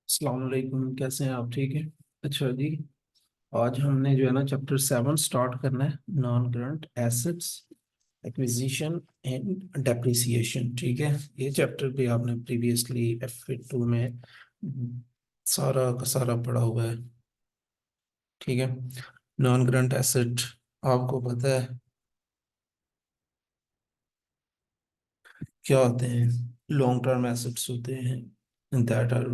अस्सलाम वालेकुम, कैसे हैं आप? ठीक है। अच्छा जी। आज हमने जो है ना चैप्टर 7 स्टार्ट करना है, non current assets acquisition and depreciation. ठीक है। ये चैप्टर भी आपने प्रीवियसली F2 में सारा का सारा पढ़ा हुआ है। ठीक है। नॉन करंट एसेट आपको पता है क्या होते हैं? लॉन्ग टर्म एसेट्स होते हैं that are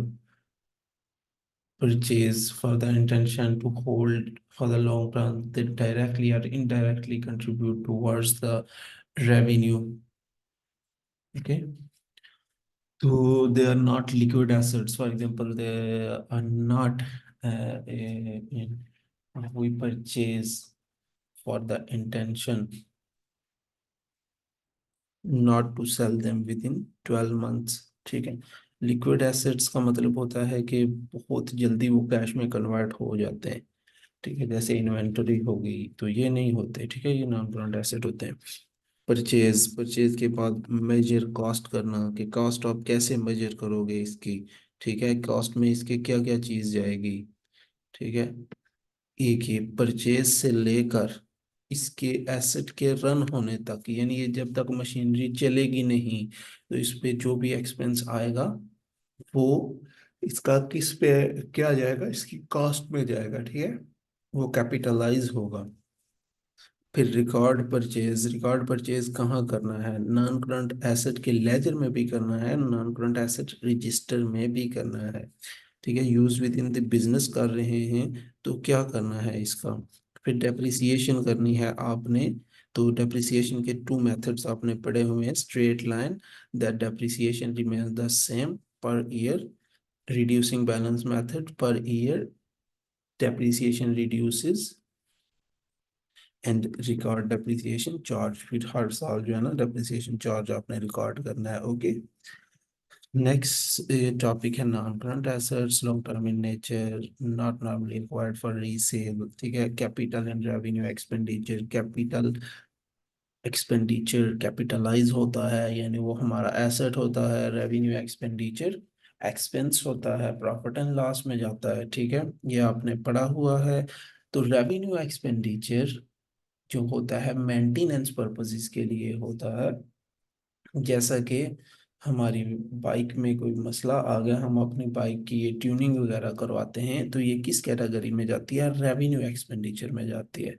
purchase for the intention to hold for the long term, that directly or indirectly contribute towards the revenue. Okay. So they are not liquid assets. For example, they are not we purchase for the intention not to sell them within 12 months. ठीक है। Liquid assets का मतलब होता है कि बहुत जल्दी वो कैश में कन्वर्ट हो जाते हैं। ठीक है। जैसे इन्वेंटरी हो गई, तो ये नहीं होते। ठीक है, ये नॉन करंट एसेट होते हैं। परचेज, परचेज के बाद मेजर कॉस्ट करना, कि कॉस्ट आप कैसे मेजर करोगे इसकी। ठीक है, कॉस्ट में इसके क्या क्या चीज जाएगी। ठीक है। एक ही परचेज से लेकर इसके एसेट के रन होने तक, यानी ये जब तक मशीनरी चलेगी नहीं, तो इस पे जो भी एक्सपेंस आएगा वो इसका किस पे क्या जाएगा, इसकी कॉस्ट में जाएगा। ठीक है, वो कैपिटलाइज होगा। फिर रिकॉर्ड परचेज, रिकॉर्ड परचेज कहाँ करना है? नॉन करंट एसेट के लेजर में भी करना है, नॉन करंट एसेट रजिस्टर में भी करना है। ठीक है, use with in the business कर रहे हैं तो क्या करना है इसका। फिर डेप्रिसिएशन करनी है आपने। तो डेप्रिसिएशन के टू मेथड्स आपने पढ़े हुए हैं। Straight line, that depreciation remains the same per year. Reducing balance method, per year depreciation reduces and record depreciation charge. फिर हर साल जो है ना डेप्रिसिएशन चार्ज आपने रिकॉर्ड करना है। ओके। नेक्स्ट टॉपिक है non current assets, long term in nature, not normally required for resale. ठीक है। Capital and revenue expenditure, capital expenditure capitalise होता है, यानी वो हमारा एसेट होता है। रेवेन्यू एक्सपेंडिचर एक्सपेंस होता है, प्रॉफिट एंड लॉस में जाता है। ठीक है, ये आपने पढ़ा हुआ है। तो रेवेन्यू एक्सपेंडिचर जो होता है मेंटेनेंस पर्पसेस के लिए होता है। जैसा कि हमारी बाइक में कोई मसला आ गया, हम अपनी बाइक की ये ट्यूनिंग वगैरह करवाते हैं, तो ये किस कैटेगरी में जाती है? रेवेन्यू एक्सपेंडिचर में जाती है।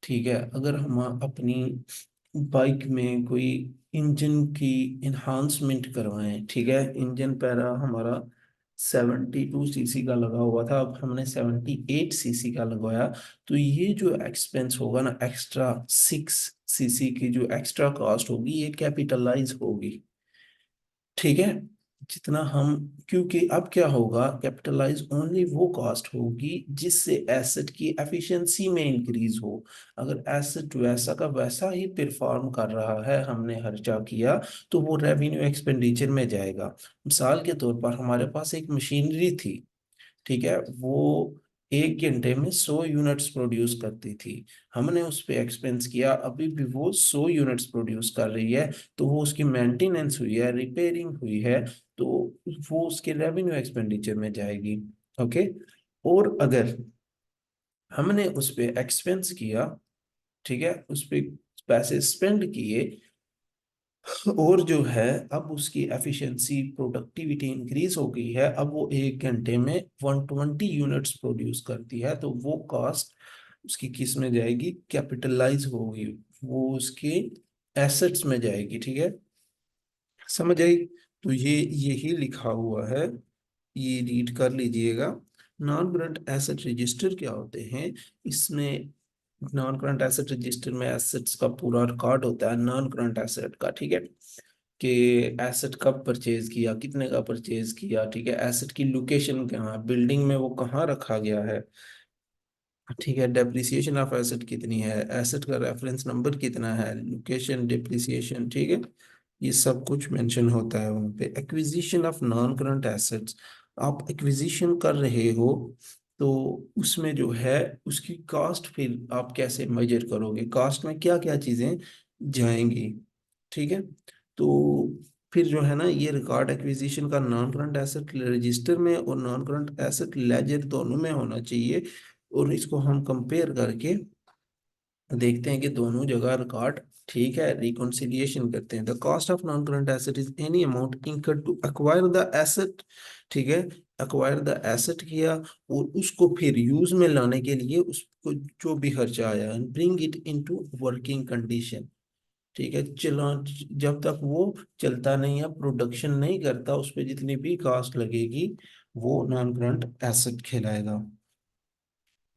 ठीक है। अगर हम अपनी बाइक में कोई इंजन की इन्हांसमेंट करवाएं, ठीक है, इंजन पैरा हमारा 72 सीसी का लगा हुआ था, अब हमने 78 सीसी का लगवाया, तो ये जो एक्सपेंस होगा ना, एक्स्ट्रा 6 सीसी की जो एक्स्ट्रा कॉस्ट होगी, ये कैपिटलाइज होगी। ठीक है। जितना हम, क्योंकि अब क्या होगा, कैपिटलाइज ओनली वो कॉस्ट होगी जिससे एसेट की एफिशिएंसी में इंक्रीज हो। अगर एसेट वैसा का वैसा ही परफॉर्म कर रहा है, हमने खर्चा किया, तो वो रेवेन्यू एक्सपेंडिचर में जाएगा। मिसाल के तौर पर हमारे पास एक मशीनरी थी। ठीक है, वो 1 घंटे में 100 यूनिट्स प्रोड्यूस करती थी। हमने उस पे एक्सपेंस किया, अभी भी वो 100 यूनिट्स प्रोड्यूस कर रही है, तो वो उसकी मेंटेनेंस हुई है, रिपेयरिंग हुई है, तो वो उसके रेवेन्यू एक्सपेंडिचर में जाएगी। ओके। और अगर हमने उस पे एक्सपेंस किया, ठीक है, उस पे पैसे स्पेंड किए, और जो है अब उसकी एफिशिएंसी प्रोडक्टिविटी इंक्रीज हो गई है, अब वो 1 घंटे में 120 यूनिट्स प्रोड्यूस करती है, तो वो कॉस्ट उसकी किस में जाएगी? कैपिटलाइज होगी, वो उसके एसेट्स में जाएगी। ठीक है, समझ आई? तो ये यही लिखा हुआ है, ये रीड कर लीजिएगा। नॉन करंट एसेट रजिस्टर क्या होते हैं? इसमें नॉन करंट एसेट रजिस्टर में एसेट्स का पूरा रिकॉर्ड होता है, नॉन करंट एसेट का। ठीक है, कि एसेट कब परचेज किया, कितने का परचेज किया। ठीक है, एसेट की लोकेशन कहाँ, बिल्डिंग में वो कहाँ रखा गया है। ठीक है, डेप्रिसिएशन ऑफ एसेट कितनी है, एसेट का रेफरेंस नंबर कितना है, लोकेशन, डेप्रिसिएशन। ठीक है, ये सब कुछ मेंशन होता है वहाँ पे। Acquisition of non current assets, आप एक्विजिशन कर रहे हो, तो उसमें जो है उसकी कॉस्ट फिर आप कैसे मेजर करोगे, कॉस्ट में क्या क्या चीजें जाएंगी। ठीक है। तो फिर जो है ना ये रिकॉर्ड एक्विजिशन का नॉन करंट एसेट रजिस्टर में और नॉन करंट एसेट लेजर दोनों में होना चाहिए, और इसको हम कंपेयर करके देखते हैं कि दोनों जगह रिकॉर्ड ठीक है, रिकॉन्सिलिएशन करते हैं। The cost of non current asset is any amount incurred to acquire the asset, ठीक है, एक्वायर द एसेट किया और उसको फिर यूज में लाने के लिए उसको जो भी खर्चा आया, bring it into working condition, ठीक है, चला जब तक वो चलता नहीं है, प्रोडक्शन नहीं करता, उस पर जितनी भी कॉस्ट लगेगी वो नॉन करंट एसेट कहलाएगा,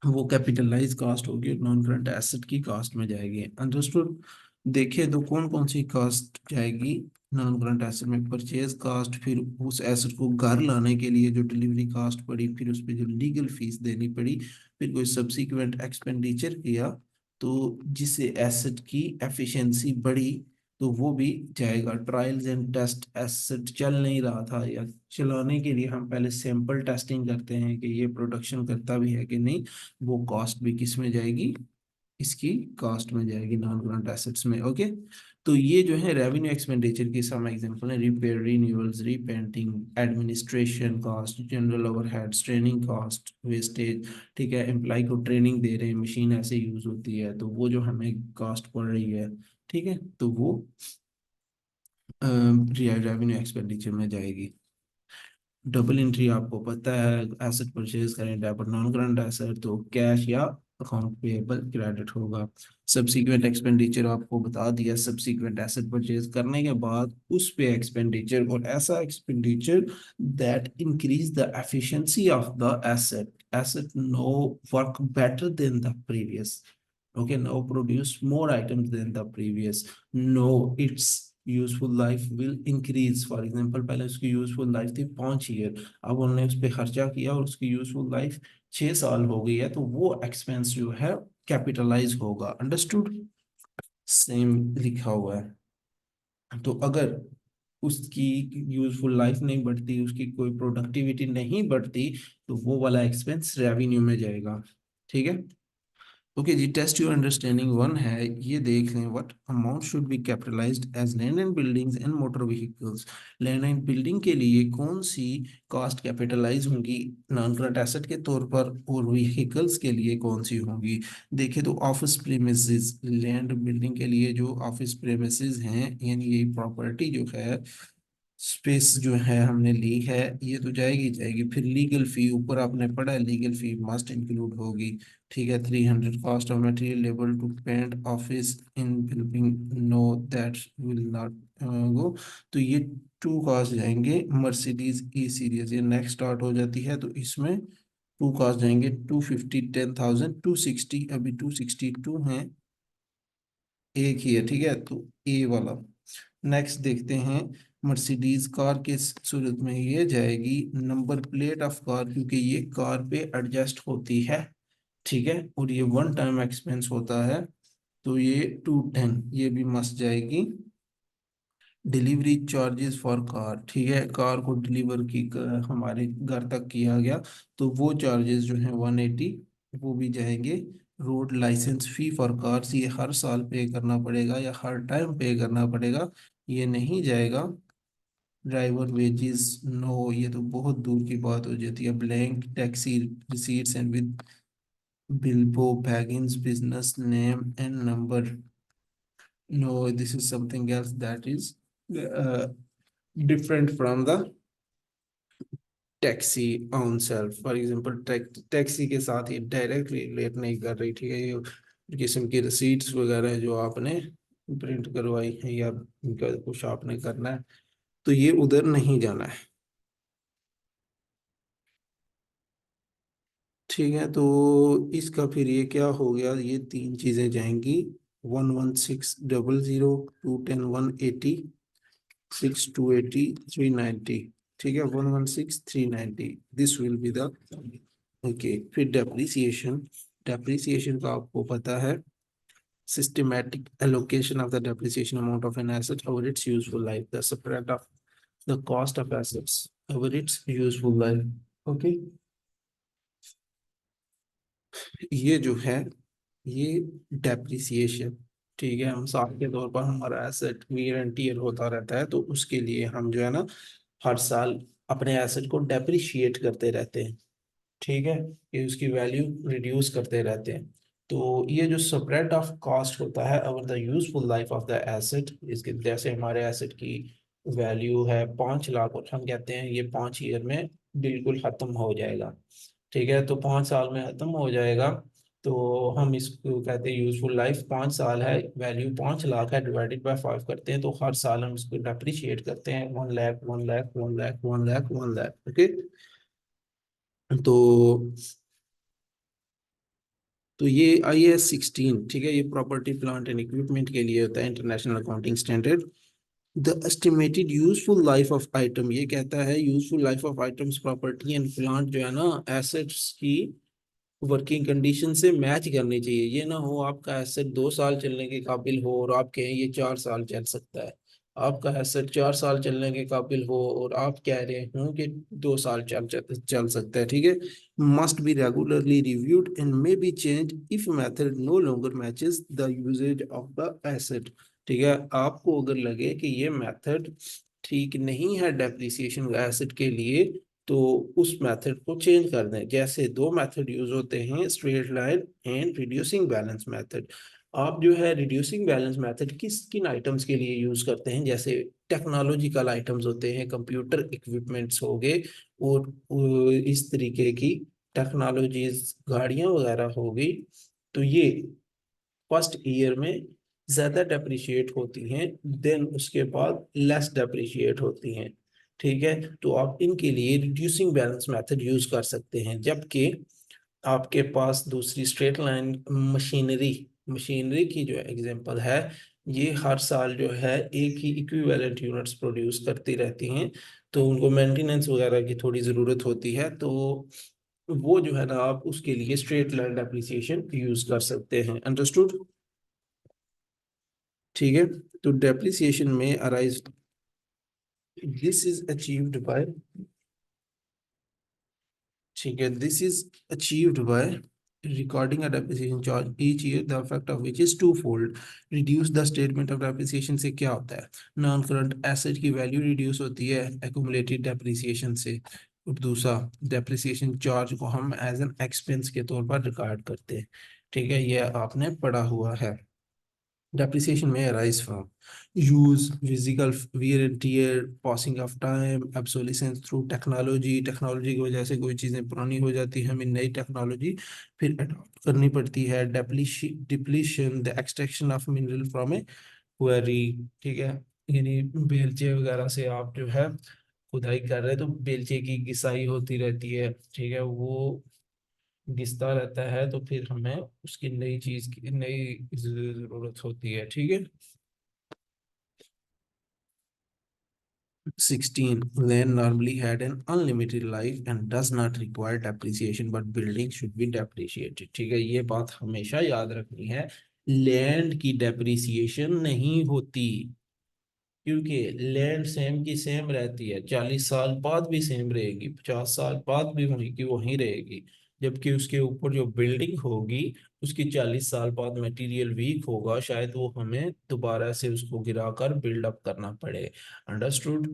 वो कैपिटलाइज कॉस्ट होगी, नॉन करंट एसेट की कॉस्ट में जाएगी। अंडरस्टूड। देखिए तो कौन कौन सी कॉस्ट जाएगी नॉन करंट एसेट में, परचेज कॉस्ट, फिर उस एसेट को घर लाने के लिए जो डिलीवरी कॉस्ट पड़ी, फिर उस पर जो लीगल फीस देनी पड़ी, फिर कोई सब्सिक्वेंट एक्सपेंडिचर किया तो जिससे एसेट की एफिशिएंसी बढ़ी तो वो भी जाएगा। ट्रायल्स एंड टेस्ट, एसेट चल नहीं रहा था या चलाने के लिए हम पहले सैंपल टेस्टिंग करते हैं कि ये प्रोडक्शन करता भी है कि नहीं, वो कॉस्ट भी किस में जाएगी, इसकी कॉस्ट में जाएगी नॉन करंट एसेट्स में। ओके, तो ये जो है रेवेन्यू एक्सपेंडिचर की सम एग्जांपल है, repair, renewals, repainting, administration cost, general overheads, training cost, wastage, ठीक है, एम्प्लॉय को ट्रेनिंग दे रहे हैं, मशीन ऐसे यूज होती है तो वो जो हमें कॉस्ट पड़ रही है, ठीक है, तो वो रेवेन्यू एक्सपेंडिचर में जाएगी। डबल एंट्री आपको पता है, एसेट परचेज करें डेबिट नॉन करंट एसेट तो कैश या अकाउंट पेएबल क्रेडिट होगा। सब्सीक्वेंट एक्सपेंडिचर आपको बता दिया, सब्सीक्वेंट एसेट परचेज करने के बाद उस पे एक्सपेंडिचर, और ऐसा expenditure that increase the efficiency of the asset, asset no work better than the previous, okay, now produce more items than the previous, no its useful life will increase. For example पहले उसकी useful life थी 5 year, अब उन्होंने उस पर खर्चा किया और उसकी यूजफुल लाइफ 6 साल हो गई है, तो वो एक्सपेंस जो है कैपिटलाइज होगा। अंडरस्टूड, सेम लिखा हुआ है। तो अगर उसकी यूजफुल लाइफ नहीं बढ़ती, उसकी कोई प्रोडक्टिविटी नहीं बढ़ती, तो वो वाला एक्सपेंस रेवेन्यू में जाएगा। ठीक है, ओके जी, टेस्ट योर अंडरस्टैंडिंग वन है, ये देख लें, what amount should be capitalised as land and buildings and motor vehicles. Land and building के लिए कौन सी कॉस्ट कैपिटलाइज होंगी नॉन करंट एसेट के तौर पर, और व्हीकल्स के लिए कौन सी होंगी। देखिए तो ऑफिस प्रीमिसेस, लैंड बिल्डिंग के लिए जो ऑफिस प्रीमिसेस हैं यानी ये प्रॉपर्टी जो है, स्पेस जो है हमने ली है, ये तो जाएगी जाएगी। फिर लीगल फी, ऊपर आपने पढ़ा है लीगल फी मस्ट इंक्लूड होगी, ठीक है। 300 cost of material labour to paint office in building, no that will not go, तो ये टू कॉस्ट जाएंगे। मर्सिडीज ई सीरीज ये नेक्स्ट स्टार्ट हो जाती है, तो इसमें टू कॉस्ट जाएंगे, 250, 10,000, 260, अभी 262 हैं, एक ही है, ठीक है, तो ए वाला। नेक्स्ट देखते हैं, मर्सिडीज कार के सूरत में ये जाएगी नंबर प्लेट ऑफ कार, क्योंकि ये कार पे एडजस्ट होती है, ठीक है, और ये वन टाइम एक्सपेंस होता है, तो ये 210 ये भी मस्त जाएगी। डिलीवरी चार्जेस फॉर कार, ठीक है, कार को डिलीवर की हमारे घर तक किया गया, तो वो चार्जेस जो है 180 वो भी जाएंगे। Road licence fee for cars, ये हर साल पे करना पड़ेगा या हर टाइम पे करना पड़ेगा, ये नहीं जाएगा। ड्राइवर वेजेस नो, ये तो बहुत दूर की बात हो जाती है। Blank taxi receipts and with Bilbo Baggins business name and number, no, this is something else that is uh, different from the taxi on self. For example taxi के साथ ये डायरेक्टली रिलेट नहीं कर रही, ठीक है, ये किस्म की रिसीट्स वगैरह जो आपने प्रिंट करवाई है या इनका कुछ आपने करना है, तो ये उधर नहीं जाना है। ठीक है, तो इसका फिर ये क्या हो गया, ये तीन चीजें जाएंगी, 11600, 210 180, 6280 390, ठीक है, 116 390, this will be the, okay. फिर डेप्रिसिएशन, डेप्रिसिएशन का आपको पता है, systematic allocation of the depreciation amount of an asset over its useful life, the spread of the cost of assets over its useful life, okay। ये जो है ये depreciation, ठीक है, हम साल के तौर पर हमारा एसेट वियर एंड टीयर होता रहता है, तो उसके लिए हम जो है ना हर साल अपने एसेट को डेप्रिशिएट करते रहते हैं। ठीक है, ये उसकी वैल्यू रिड्यूस करते रहते हैं। तो ये जो स्प्रेड ऑफ कॉस्ट होता है over the useful life of the asset, इसके जैसे हमारे एसेट की वैल्यू है 5 लाख और हम कहते हैं ये 5 ईयर में बिल्कुल खत्म हो जाएगा। ठीक है, तो 5 साल में खत्म हो जाएगा। तो हम इसको कहते हैं यूजफुल लाइफ 5 साल है, वैल्यू 5 लाख है, डिवाइडेड बाय 5 करते हैं, तो हर साल हम इसको डेप्रिशिएट करते हैं 1 लाख 1 लाख 1 लाख 1 लाख 1 लाख। ओके, तो ये IAS 16, ठीक है, ये प्रॉपर्टी प्लांट एंड इक्विपमेंट के लिए होता है, international accounting standard. The estimated useful life of item, ये कहता है useful life of items property and plant जो है ना एसेट्स की वर्किंग कंडीशन से मैच करनी चाहिए। ये ना हो आपका एसेट 2 साल चलने के काबिल हो और आप कहें ये 4 साल चल सकता है, आपका एसेट 4 साल चलने के काबिल हो और आप कह रहे हो कि 2 साल चल सकता है। ठीक है, must be regularly reviewed and may be change if method no longer matches the uses of the asset. ठीक है, आपको अगर लगे कि ये मेथड ठीक नहीं है डेप्रिसिएशन एसेट के लिए, तो उस मेथड को चेंज कर दें। जैसे दो मेथड यूज होते हैं, straight line and reducing balance method. आप जो है रिड्यूसिंग बैलेंस मेथड किस किन आइटम्स के लिए यूज करते हैं, जैसे टेक्नोलॉजिकल आइटम्स होते हैं, कंप्यूटर इक्विपमेंट्स हो गए, और इस तरीके की टेक्नोलॉजीज गाड़ियां वगैरह हो गई, तो ये फर्स्ट ईयर में ज्यादा डेप्रिशिएट होती हैं, देन उसके बाद लेस डेप्रिशिएट होती हैं। ठीक है, तो आप इनके लिए रिड्यूसिंग बैलेंस मेथड यूज कर सकते हैं। जबकि आपके पास दूसरी स्ट्रेट लाइन मशीनरी, मशीनरी की जो एग्जांपल है, ये हर साल जो है एक ही इक्विवेलेंट यूनिट्स प्रोड्यूस करती रहती हैं, तो उनको मेंटेनेंस वगैरह की थोड़ी ज़रूरत होती है, तो वो जो है ना आप उसके लिए स्ट्रेट लाइन डेप्रिसिएशन यूज कर सकते हैं। अंडरस्टूड? ठीक है, तो डेप्रिसिएशन में arise, this is achieved by, ठीक है, this is achieved by recording a depreciation charge each year, the effect of which is twofold. Reduce the statement of depreciation से क्या होता है, नॉन करंट एसेट की वैल्यू रिड्यूस होती है accumulated depreciation से, और दूसरा डेप्रिसिएशन चार्ज को हम एज एन एक्सपेंस के तौर पर रिकॉर्ड करते हैं। ठीक है, ये आपने पढ़ा हुआ है। Depreciation may arise from use, physical wear and tear, passing of time, obsolescence through technology। Technology की वजह से कोई चीज़ें पुरानी हो जाती है, हमें नई टेक्नोलॉजी फिर अडॉप्ट करनी पड़ती है। Depletion, the extraction of mineral from A query. ठीक है, यानी बेलचे वगैरह से आप जो है खुदाई कर रहे हैं, तो बेलचे की घिसाई होती रहती है। ठीक है, वो घिसता रहता है, तो फिर हमें उसकी नई चीज की नई जरूरत होती है। ठीक है, 16, land normally had an unlimited life and does not require depreciation but building should be depreciated। ठीक है, ये बात हमेशा याद रखनी है, लैंड की डेप्रिसिएशन नहीं होती, क्योंकि लैंड सेम की सेम रहती है, 40 साल बाद भी सेम रहेगी, 50 साल बाद भी वहीं की वहीं रहेगी। जबकि उसके ऊपर जो बिल्डिंग होगी, उसकी 40 साल बाद मटेरियल वीक होगा, शायद वो हमें दोबारा से उसको गिराकर बिल्डअप करना पड़े। अंडरस्टूड?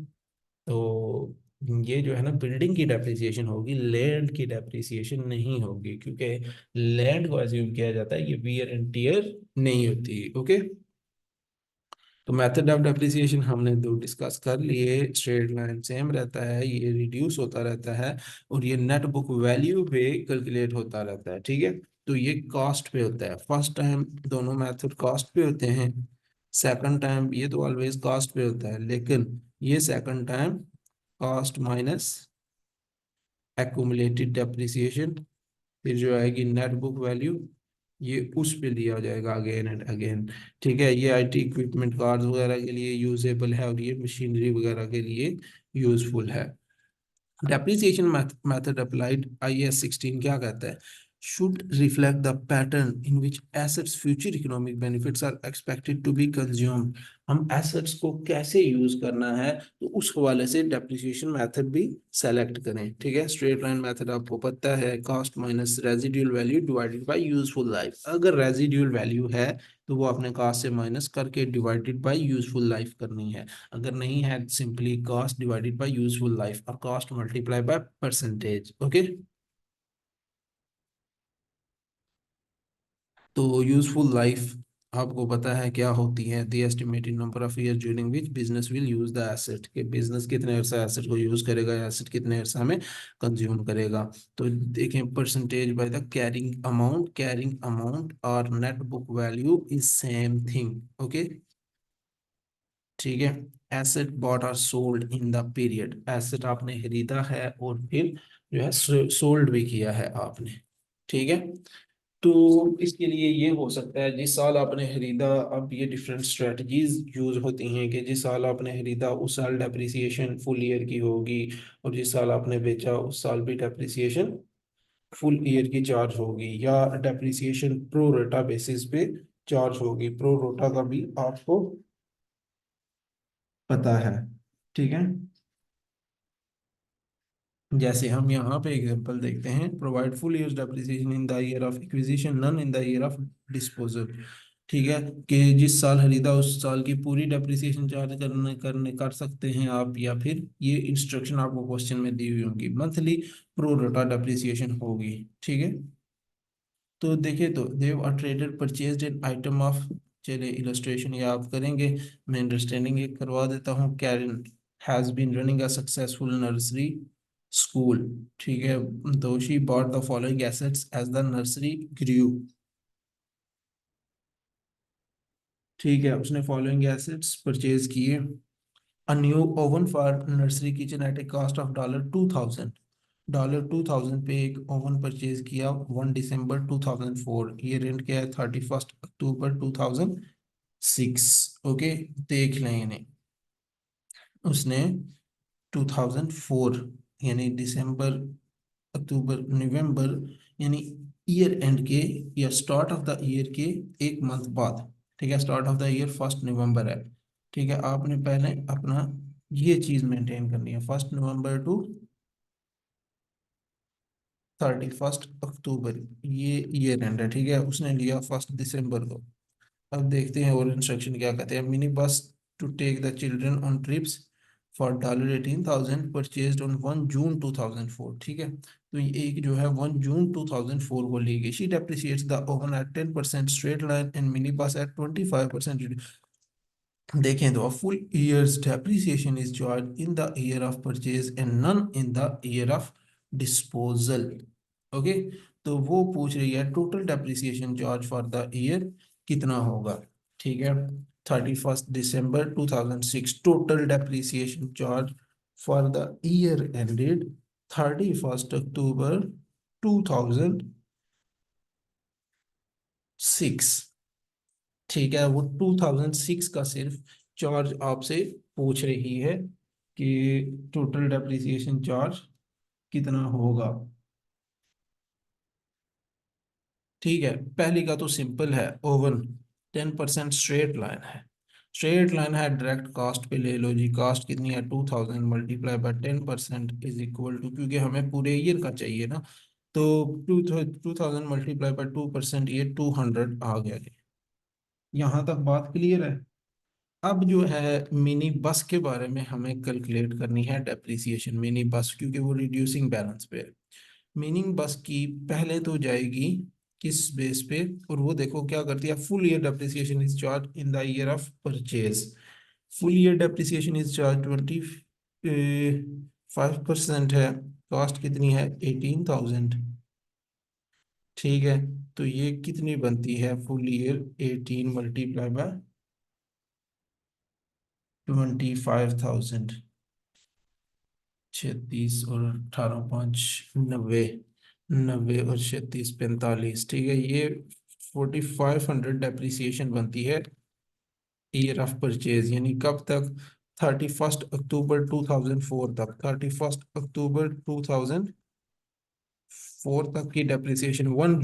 तो ये जो है ना बिल्डिंग की डेप्रिसिएशन होगी, लैंड की डेप्रिसिएशन नहीं होगी, क्योंकि लैंड को एज्यूम किया जाता है ये वियर एंड टियर नहीं होती। ओके, तो मेथड ऑफ डेप्रिसिएशन हमने दो डिस्कस कर लिए, स्ट्रेट लाइन सेम रहता है, ये रिड्यूस होता रहता है, और ये नेट बुक वैल्यू पे कैलकुलेट होता रहता है। ठीक है, तो ये कॉस्ट पे होता है, फर्स्ट टाइम दोनों मेथड कॉस्ट पे होते हैं, सेकंड टाइम ये तो ऑलवेज कॉस्ट पे होता है, लेकिन ये second time cost minus accumulated depreciation, फिर जो आएगी नेट बुक वैल्यू, ये उस पे लिया जाएगा अगेन एंड अगेन। ठीक है, ये आईटी इक्विपमेंट कार्स वगैरह के लिए यूजेबल है, और ये मशीनरी वगैरह के लिए यूजफुल है। डेप्रिसिएशन मेथड अप्लाइड IAS 16 क्या कहता है, should reflect the pattern in which assets future economic benefits are expected to be consumed। हम assets को कैसे यूज करना है तो उस हवाले से डेप्रिसिएशन मेथड भी सेलेक्ट करें। ठीक है, स्ट्रेट लाइन मेथड आपको पता है, cost minus residual value divided by useful life. अगर रेजिडुअल वैल्यू है तो वो आपने कॉस्ट से माइनस करके डिवाइडेड बाय यूजफुल लाइफ करनी है। अगर नहीं है, simply cost divided by useful life और cost multiply by percentage. Okay, तो यूजफुल लाइफ आपको पता है क्या होती है, the estimated number of year during which business will use the asset, कि बिजनेस कितने अरसा एसेट को यूज करेगा, एसेट कितने अरसा में कंज्यूम करेगा। तो देखें, percentage by the carrying amount और net book value is same thing. Okay, ठीक है। एसेट बॉट और sold in the period, asset आपने खरीदा है और फिर जो है सोल्ड भी किया है आपने। ठीक है, तो इसके लिए ये हो सकता है जिस साल आपने खरीदा, अब ये डिफरेंट स्ट्रेटजीज यूज होती हैं कि जिस साल आपने खरीदा उस साल डेप्रिसिएशन फुल ईयर की होगी, और जिस साल आपने बेचा उस साल भी डेप्रिसिएशन फुल ईयर की चार्ज होगी, या डेप्रिसिएशन प्रो रोटा बेसिस पे चार्ज होगी। प्रो रोटा का भी आपको पता है। ठीक है, जैसे हम यहाँ पे एग्जांपल देखते हैं, provide full year depreciation in the year of acquisition, none in the year of disposal. ठीक है, कि जिस साल खरीदा उस साल की पूरी डेप्रिसिएशन चार्ज करने करने कर सकते हैं आप, या फिर ये इंस्ट्रक्शन आपको क्वेश्चन में दी हुई होगी, मंथली प्रो रोटा डेप्रिसिएशन होगी। ठीक है, तो देखिए, तो Dev a trader purchased an item of, चलिए इलस्ट्रेशन ये आप करेंगे, मैं अंडरस्टैंडिंग ये करवा देता हूँ। Karen has been running a successful nursery school. ठीक है, तो she bought the following assets as the nursery grew. ठीक है, उसने फॉलोइंग एसेट्स परचेज किए। A new oven for nursery kitchen at a cost of $2000। $2000 पे एक ओवन परचेज किया 1 दिसंबर 2004। ये रेंट क्या है, 31 अक्टूबर 2006। ओके, देख लें इन्हें, उसने 2004 यानी दिसंबर अक्टूबर नवंबर यानी ईयर एंड के या स्टार्ट ऑफ द ईयर के एक मंथ बाद, ठीक है, स्टार्ट ऑफ द ईयर 1 नवंबर है। ठीक है, आपने पहले अपना ये चीज मेंटेन करनी है, 1 नवंबर टू 31 अक्टूबर, ये ईयर एंड है। ठीक है, उसने लिया 1 दिसंबर को। अब देखते हैं और इंस्ट्रक्शन क्या कहते हैं। Mini bus to take the children on trips for $18,000 purchased on 1 June 2004। ठीक है, तो ये एक जो है 1 जून 2004 को ली गई। She depreciates the oven at 10% straight line and mini bus at 25%। देखें तो full years depreciation is charge in the year of purchase and none in the year of disposal. Okay, तो वो पूछ रही है total depreciation charge for the year कितना होगा। ठीक है, 31 December 2006 total depreciation charge for the year ended 31 October 2006। ठीक है, वो 2006 का सिर्फ चार्ज आपसे पूछ रही है कि टोटल डेप्रिसिएशन चार्ज कितना होगा। ठीक है, पहली का तो सिंपल है, ओवन 10% स्ट्रेट लाइन है। स्ट्रेट लाइन है, डायरेक्ट कास्ट पे ले लो जी। कास्ट कितनी है, 2000 multiply by 10% is equal to, क्योंकि हमें पूरे ईयर का चाहिए ना, तो 2000 मल्टीप्लाई बाय 2%, ये 200 आ गया जी। यहाँ तक बात क्लियर है। अब जो है मिनी बस के बारे में हमें कैलकुलेट करनी है डेप्रिसिएशन, मिनी बस, क्योंकि वो रिड्यूसिंग बैलेंस पे है। मिनी बस की पहले तो जाएगी किस बेस पे, और वो देखो क्या करती है, full year depreciation is charge in the year of purchase. Full year depreciation is charge 25% है। कॉस्ट कितनी है, 18,000। ठीक है, तो ये कितनी बनती है, फुल ईयर 18 मल्टीप्लाई बाय 25,000, 36 और 18 5 90, 90 और 36 45। ठीक है, ये 4500 डेप्रिसिएशन बनती है ईयर ऑफ परचेज, यानी कब तक, 31 अक्टूबर 2004 तक, 31 अक्टूबर 2004 2004 तक की डेप्रिसिएशन, 1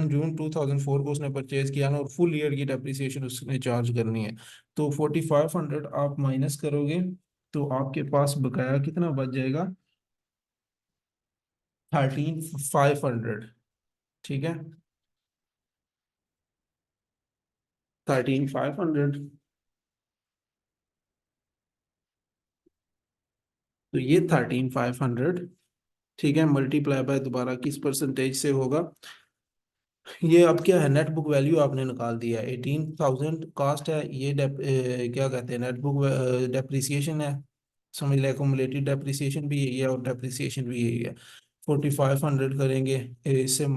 जून 2004 को उसने परचेज किया ना, और फुल ईयर की डेप्रिसिएशन उसने चार्ज करनी है। तो 4500 आप माइनस करोगे तो आपके पास बकाया कितना बच जाएगा, 13500। ठीक है, 13500। तो ये 13500, ठीक है, मल्टीप्लाई बाय दोबारा किस परसेंटेज से होगा, ये अब क्या है, नेट बुक वैल्यू आपने निकाल दिया, 18,000 कास्ट है ये, क्या कहते हैं, नेट बुक डेप्रिसिएशन है, समझ ले, एक्यूमुलेटेड डेप्रिसिएशन भी यही है और डेप्रिसिएशन भी यही है। 4500 करेंगे इससे